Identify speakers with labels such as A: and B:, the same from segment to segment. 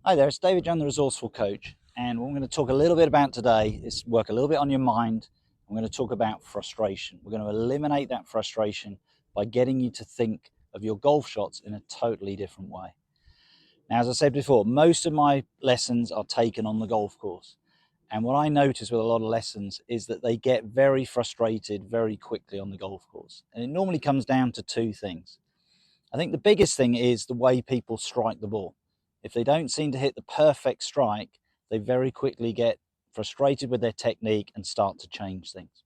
A: Hi there, it's David John, the Resourceful Coach, and what I'm going to talk a little bit about today is work a little bit on your mind. I'm going to talk about frustration. We're going to eliminate that frustration by getting you to think of your golf shots in a totally different way. Now, as I said before, most of my lessons are taken on the golf course, and what I notice with a lot of lessons is that they get very frustrated very quickly on the golf course, and it normally comes down to two things. I think the biggest thing is the way people strike the ball. If they don't seem to hit the perfect strike, they very quickly get frustrated with their technique and start to change things.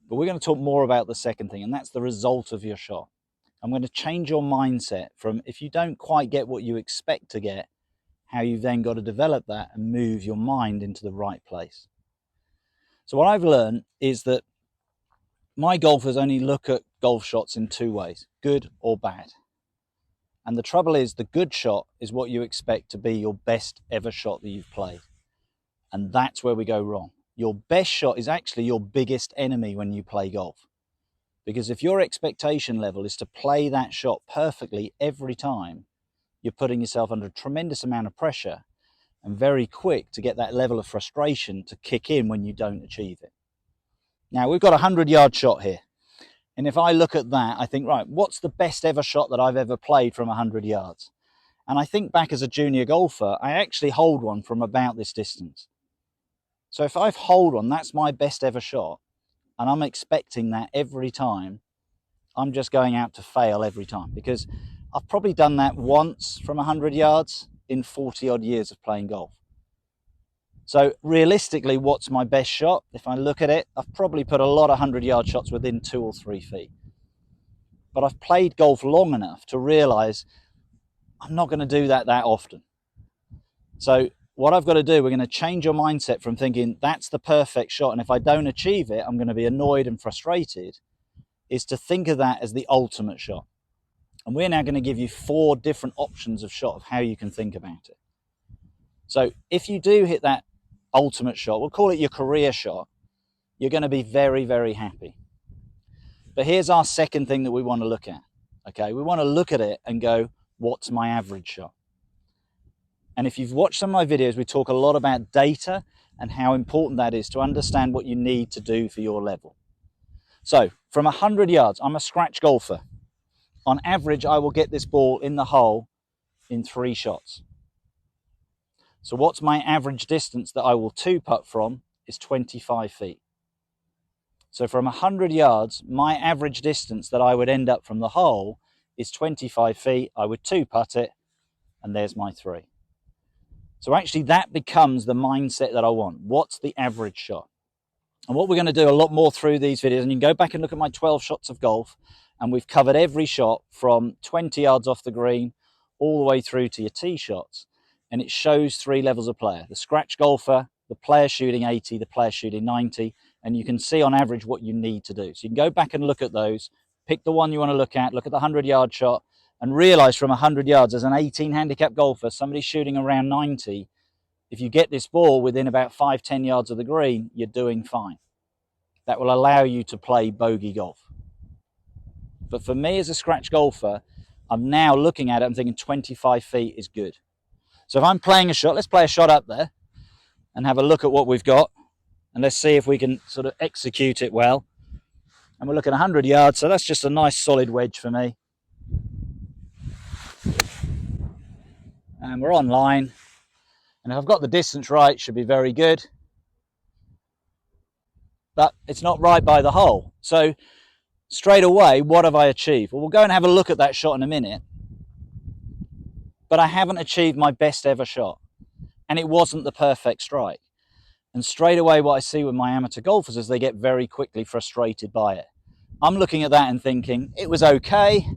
A: But we're going to talk more about the second thing, and that's the result of your shot. I'm going to change your mindset from if you don't quite get what you expect to get, how you've then got to develop that and move your mind into the right place. So what I've learned is that my golfers only look at golf shots in two ways, good or bad. And the trouble is, the good shot is what you expect to be your best ever shot that you've played. And that's where we go wrong. Your best shot is actually your biggest enemy when you play golf. Because if your expectation level is to play that shot perfectly every time, you're putting yourself under a tremendous amount of pressure and very quick to get that level of frustration to kick in when you don't achieve it. Now, we've got a 100-yard shot here. And if I look at that, I think, right, what's the best ever shot that I've ever played from 100 yards? And I think back as a junior golfer, I actually hold one from about this distance. So if I hold one, that's my best ever shot, and I'm expecting that every time, I'm just going out to fail every time, because I've probably done that once from 100 yards in 40 odd years of playing golf. So realistically, what's my best shot? If I look at it, I've probably put a lot of 100-yard shots within 2 or 3 feet. But I've played golf long enough to realize I'm not going to do that often. So what I've got to do, we're going to change your mindset from thinking that's the perfect shot, and if I don't achieve it, I'm going to be annoyed and frustrated, is to think of that as the ultimate shot. And we're now going to give you 4 different options of shot of how you can think about it. So if you do hit that ultimate shot, we'll call it your career shot, you're going to be very, very happy. But here's our second thing that we want to look at. Okay, we want to look at it and go, what's my average shot? And if you've watched some of my videos, we talk a lot about data and how important that is to understand what you need to do for your level. So from 100 yards, I'm a scratch golfer. On average, I will get this ball in the hole in 3 shots. So what's my average distance that I will 2-putt from is 25 feet. So from 100 yards, my average distance that I would end up from the hole is 25 feet. I would 2-putt it, and there's my 3. So actually that becomes the mindset that I want. What's the average shot? And what we're going to do a lot more through these videos, and you can go back and look at my 12 shots of golf, and we've covered every shot from 20 yards off the green all the way through to your tee shots. And it shows 3 levels of player: the scratch golfer, the player shooting 80, the player shooting 90, and you can see on average what you need to do. So you can go back and look at those, pick the one you want to look at the 100-yard shot, and realize from 100 yards as an 18 handicap golfer, somebody shooting around 90, if you get this ball within about 5-10 yards of the green, you're doing fine. That will allow you to play bogey golf. But for me as a scratch golfer, I'm now looking at it and thinking 25 feet is good. So if I'm playing a shot, let's play a shot up there and have a look at what we've got. And let's see if we can sort of execute it well. And we're looking at 100 yards, so that's just a nice solid wedge for me. And we're on line. And if I've got the distance right, it should be very good. But it's not right by the hole. So straight away, what have I achieved? Well, we'll go and have a look at that shot in a minute. But I haven't achieved my best ever shot. And it wasn't the perfect strike. And straight away, what I see with my amateur golfers is they get very quickly frustrated by it. I'm looking at that and thinking, it was okay,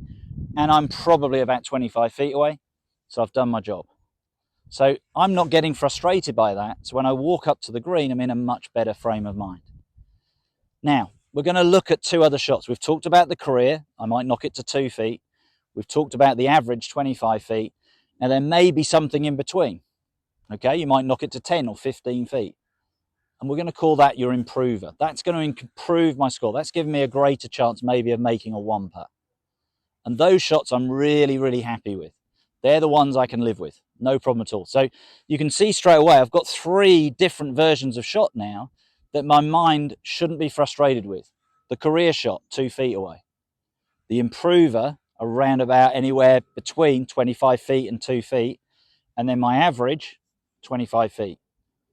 A: and I'm probably about 25 feet away, so I've done my job. So I'm not getting frustrated by that. So when I walk up to the green, I'm in a much better frame of mind. Now, we're going to look at 2 other shots. We've talked about the career. I might knock it to 2 feet. We've talked about the average, 25 feet. Now, there may be something in between. Okay, you might knock it to 10 or 15 feet. And we're going to call that your improver. That's going to improve my score. That's giving me a greater chance maybe of making a 1-putt. And those shots I'm really, really happy with. They're the ones I can live with. No problem at all. So you can see straight away, I've got 3 different versions of shot now that my mind shouldn't be frustrated with. The career shot, 2 feet away. The improver, around about anywhere between 25 feet and 2 feet. And then my average, 25 feet.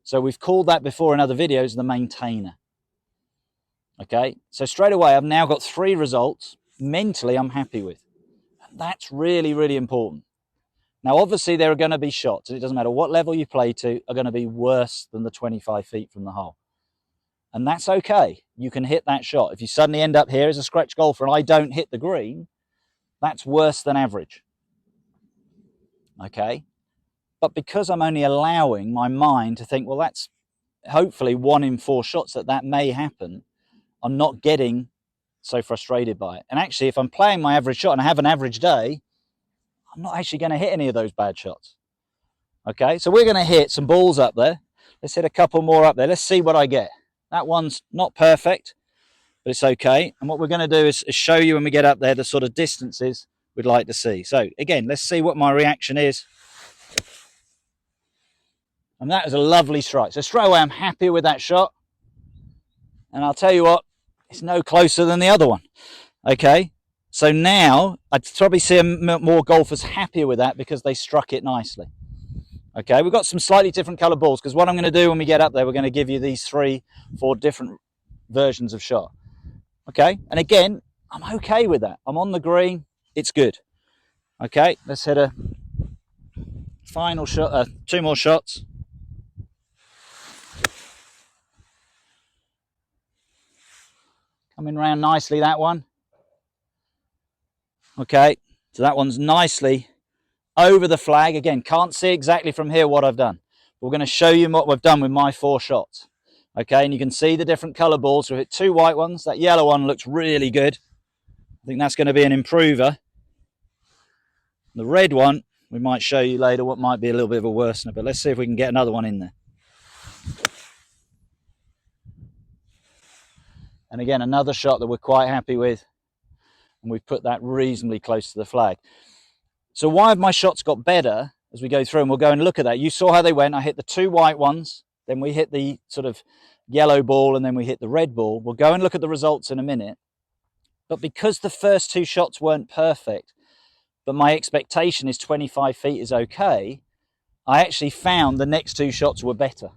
A: So we've called that before in other videos, the maintainer. Okay, so straight away, I've now got 3 results mentally I'm happy with. And that's really, really important. Now, obviously, there are going to be shots, and it doesn't matter what level you play to, are going to be worse than the 25 feet from the hole. And that's okay. You can hit that shot. If you suddenly end up here as a scratch golfer and I don't hit the green, that's worse than average. Okay? But because I'm only allowing my mind to think, well, that's hopefully 1 in 4 shots that may happen, I'm not getting so frustrated by it. And actually, if I'm playing my average shot and I have an average day, I'm not actually going to hit any of those bad shots. Okay, so we're going to hit some balls up there. Let's hit a couple more up there. Let's see what I get. That one's not perfect, but it's okay. And what we're going to do is show you when we get up there the sort of distances we'd like to see. So again, let's see what my reaction is. And that is a lovely strike. So straight away, I'm happy with that shot. And I'll tell you what, it's no closer than the other one. Okay, so now I'd probably see more golfers happier with that because they struck it nicely. Okay, we've got some slightly different colour balls because what I'm going to do when we get up there, we're going to give you these 3, 4 different versions of shot. Okay, and again, I'm okay with that. I'm on the green, it's good. Okay, let's hit a final shot, 2 more shots. Coming round nicely, that one. Okay, so that one's nicely over the flag. Again, can't see exactly from here what I've done. But we're going to show you what we've done with my 4 shots. Okay, and you can see the different colour balls. So we hit 2 white ones. That yellow one looks really good. I think that's going to be an improver. The red one, we might show you later what might be a little bit of a worsener. But let's see if we can get another one in there. And again, another shot that we're quite happy with. And we've put that reasonably close to the flag. So why have my shots got better as we go through? And we'll go and look at that. You saw how they went. I hit the 2 white ones. Then we hit the sort of yellow ball. And then we hit the red ball. We'll go and look at the results in a minute. But because the first 2 shots weren't perfect, but my expectation is 25 feet is okay, I actually found the next 2 shots were better.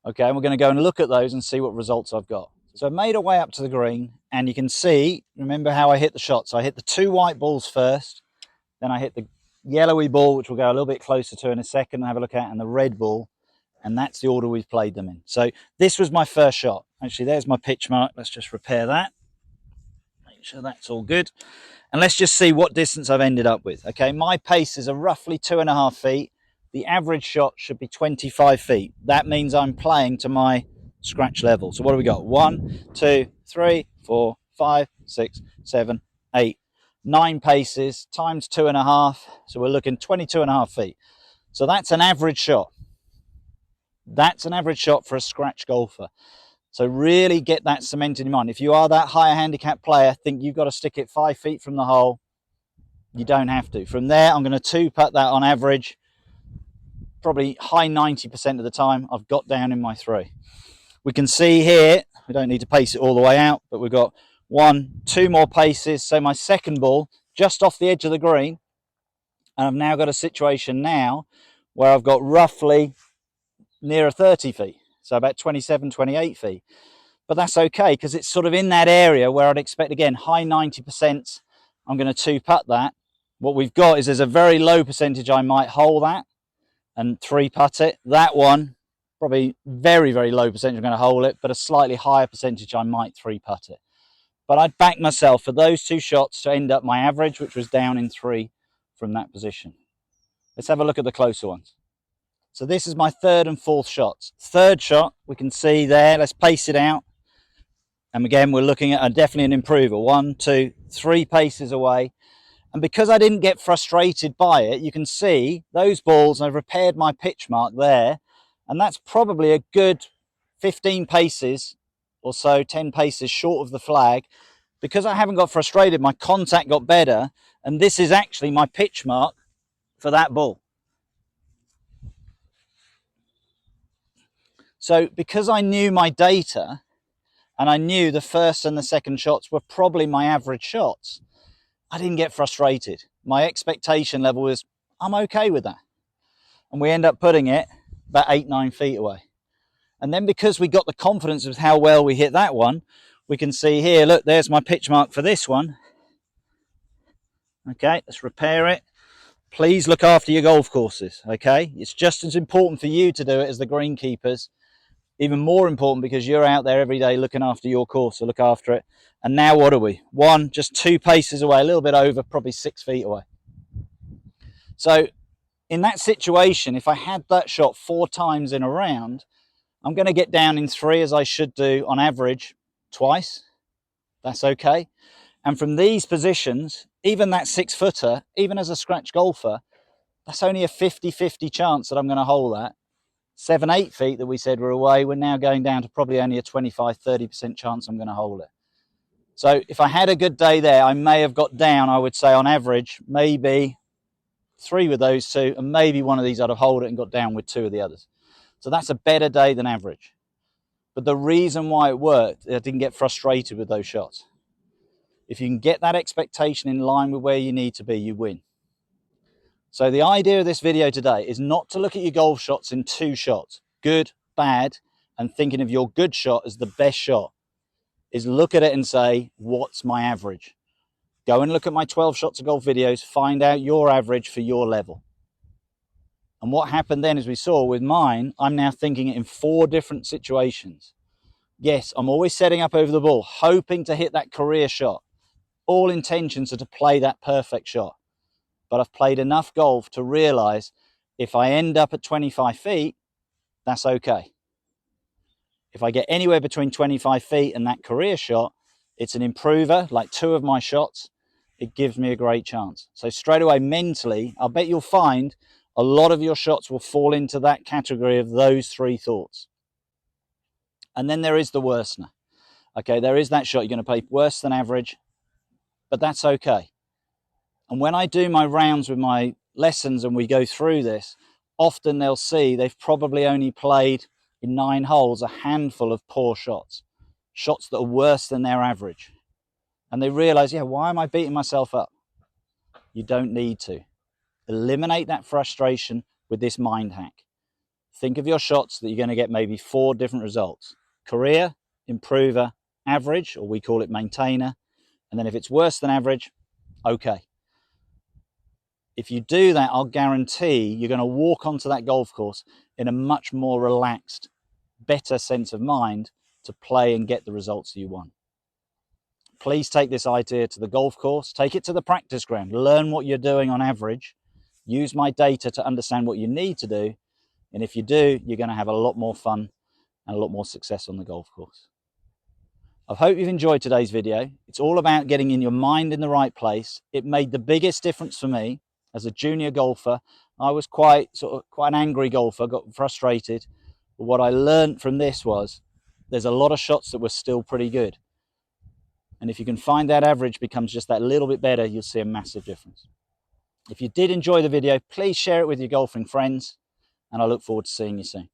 A: Okay, and we're going to go and look at those and see what results I've got. So I made a way up to the green, and you can see, remember how I hit the shots. I hit the 2 white balls first, then I hit the yellowy ball, which we'll go a little bit closer to in a second and have a look at, and the red ball, and that's the order we've played them in. So this was my first shot. Actually, there's my pitch mark. Let's just repair that. Make sure that's all good. And let's just see what distance I've ended up with. Okay, my paces are roughly 2.5 feet. The average shot should be 25 feet. That means I'm playing to my scratch level. So what do we got? 1, 2, 3, 4, 5, 6, 7, 8, 9 paces times 2.5. So we're looking 22.5 feet. So that's an average shot. That's an average shot for a scratch golfer. So really get that cemented in mind. If you are that higher handicap player, think you've got to stick it 5 feet from the hole. You don't have to. From there, I'm going to 2-putt that on average. Probably high 90% of the time, I've got down in my 3. We can see here, we don't need to pace it all the way out, but we've got 1, 2 more paces. So my second ball, just off the edge of the green. And I've now got a situation now where I've got roughly nearer 30 feet. So about 27, 28 feet. But that's okay, because it's sort of in that area where I'd expect, again, high 90%. I'm going to 2-putt that. What we've got is there's a very low percentage I might hole that and 3-putt it. That one, probably very, very low percentage I'm going to hole it, but a slightly higher percentage I might 3-putt it. But I'd back myself for those 2 shots to end up my average, which was down in 3 from that position. Let's have a look at the closer ones. So this is my 3rd and 4th shots. 3rd shot, we can see there. Let's pace it out. And again, we're looking at definitely an improver. 1, 2, 3 paces away. And because I didn't get frustrated by it, you can see those balls, I've repaired my pitch mark there. And that's probably a good 15 paces or so, 10 paces short of the flag. Because I haven't got frustrated, my contact got better. And this is actually my pitch mark for that ball. So because I knew my data and I knew the first and the second shots were probably my average shots, I didn't get frustrated. My expectation level was, I'm okay with that. And we end up putting it about 8-9 feet away. And then because we got the confidence of how well we hit that one, we can see here, look, there's my pitch mark for this one. Okay, let's repair it. Please look after your golf courses, okay? It's just as important for you to do it as the greenkeepers. Even more important because you're out there every day looking after your course, so look after it. And now what are we? One, just 2 paces away, a little bit over, probably 6 feet away. So in that situation, if I had that shot 4 times in a round, I'm going to get down in 3 as I should do on average twice. That's okay. And from these positions, even that 6-footer, even as a scratch golfer, that's only a 50-50 chance that I'm going to hole that. 7-8 feet that we said were away, we're now going down to probably only a 25-30% chance I'm going to hole it. So if I had a good day there, I may have got down, I would say on average, maybe 3 with those 2, and maybe one of these I'd have holed it and got down with 2 of the others. So that's a better day than average. But the reason why it worked, I didn't get frustrated with those shots. If you can get that expectation in line with where you need to be, you win. So the idea of this video today is not to look at your golf shots in 2 shots, good, bad, and thinking of your good shot as the best shot. Is look at it and say, what's my average? Go and look at my 12 shots of golf videos, find out your average for your level. And what happened then, as we saw with mine, I'm now thinking it in 4 different situations. Yes, I'm always setting up over the ball, hoping to hit that career shot. All intentions are to play that perfect shot. But I've played enough golf to realize if I end up at 25 feet, that's okay. If I get anywhere between 25 feet and that career shot, it's an improver, like 2 of my shots. It gives me a great chance. So straight away, mentally, I'll bet you'll find a lot of your shots will fall into that category of those 3 thoughts. And then there is the worsener. Okay, there is that shot you're going to play worse than average, but that's okay. And when I do my rounds with my lessons and we go through this, often they'll see they've probably only played in 9 holes a handful of poor shots, shots that are worse than their average. And they realize, yeah, why am I beating myself up? You don't need to. Eliminate that frustration with this mind hack. Think of your shots that you're going to get maybe 4 different results. Career, improver, average, or we call it maintainer. And then if it's worse than average, okay. If you do that, I'll guarantee you're going to walk onto that golf course in a much more relaxed, better sense of mind to play and get the results you want. Please take this idea to the golf course, take it to the practice ground, learn what you're doing on average, use my data to understand what you need to do, and if you do, you're going to have a lot more fun and a lot more success on the golf course. I hope you've enjoyed today's video. It's all about getting in your mind in the right place. It made the biggest difference for me. As a junior golfer, I was quite an angry golfer, got frustrated. But what I learned from this was there's a lot of shots that were still pretty good. And if you can find that average becomes just that little bit better, you'll see a massive difference. If you did enjoy the video, please share it with your golfing friends, and I look forward to seeing you soon.